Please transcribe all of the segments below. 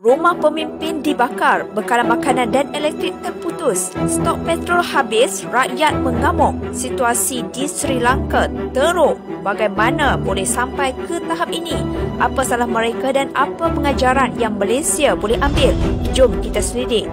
Rumah pemimpin dibakar, bekalan makanan dan elektrik terputus. Stok petrol habis, rakyat mengamuk. Situasi di Sri Lanka teruk. Bagaimana boleh sampai ke tahap ini? Apa salah mereka dan apa pengajaran yang Malaysia boleh ambil? Jom kita selidik.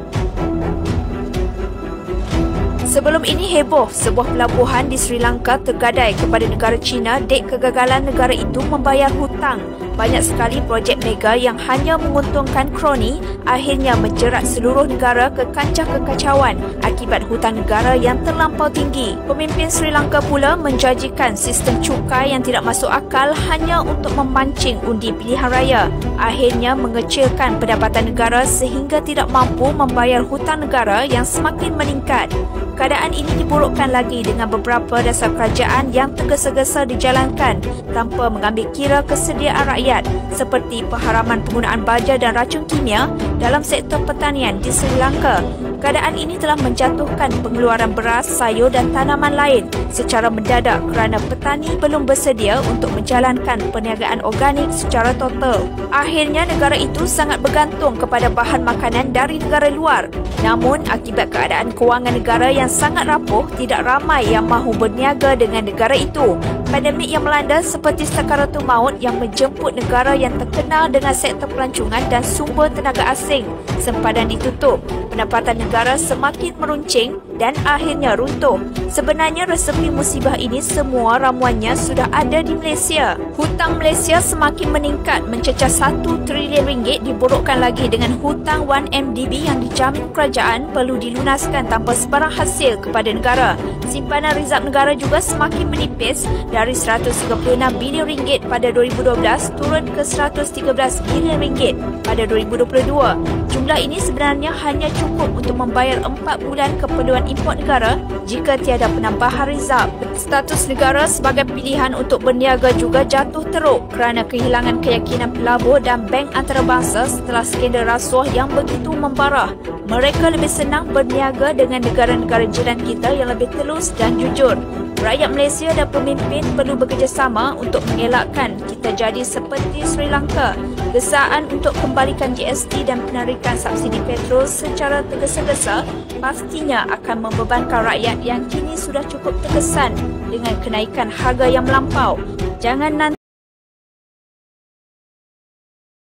Sebelum ini heboh, sebuah pelabuhan di Sri Lanka tergadai kepada negara China dek kegagalan negara itu membayar hutang. Banyak sekali projek mega yang hanya menguntungkan kroni akhirnya menjerat seluruh negara ke kancah kekacauan akibat hutang negara yang terlampau tinggi. Pemimpin Sri Lanka pula menjanjikan sistem cukai yang tidak masuk akal hanya untuk memancing undi pilihan raya. Akhirnya mengecilkan pendapatan negara sehingga tidak mampu membayar hutang negara yang semakin meningkat. Keadaan ini diburukkan lagi dengan beberapa dasar kerajaan yang tergesa-gesa dijalankan tanpa mengambil kira kesediaan rakyat seperti pengharaman penggunaan baja dan racun kimia dalam sektor pertanian di Sri Lanka. Keadaan ini telah menjatuhkan pengeluaran beras, sayur dan tanaman lain secara mendadak kerana petani belum bersedia untuk menjalankan perniagaan organik secara total. Akhirnya negara itu sangat bergantung kepada bahan makanan dari negara luar. Namun akibat keadaan kewangan negara yang sangat rapuh, tidak ramai yang mahu berniaga dengan negara itu. Pandemik yang melanda seperti sakaratul maut yang menjemput negara yang terkenal dengan sektor pelancongan dan sumber tenaga asing. Sempadan ditutup, pendapatan negara semakin meruncing dan akhirnya runtuh. Sebenarnya resepi musibah ini semua ramuannya sudah ada di Malaysia. Hutang Malaysia semakin meningkat mencecah 1 trilion ringgit diburukkan lagi dengan hutang 1MDB yang dijamin kerajaan perlu dilunaskan tanpa sebarang hasil kepada negara. Simpanan rizab negara juga semakin menipis dari 136 bilion ringgit pada 2012 turun ke 113 bilion ringgit pada 2022. Jumlah ini sebenarnya hanya cukup untuk membayar 4 bulan keperluan import negara jika tiada penambahan rizab. Status negara sebagai pilihan untuk berniaga juga jatuh teruk kerana kehilangan keyakinan pelabur dan bank antarabangsa setelah skandal rasuah yang begitu membara. Mereka lebih senang berniaga dengan negara-negara jiran kita yang lebih telus dan jujur. Rakyat Malaysia dan pemimpin perlu bekerjasama untuk mengelakkan kita jadi seperti Sri Lanka. Desaan untuk kembalikan GST dan penarikan subsidi petrol secara tergesa-gesa pastinya akan membebankan rakyat yang kini sudah cukup terkesan dengan kenaikan harga yang melampau. Jangan nanti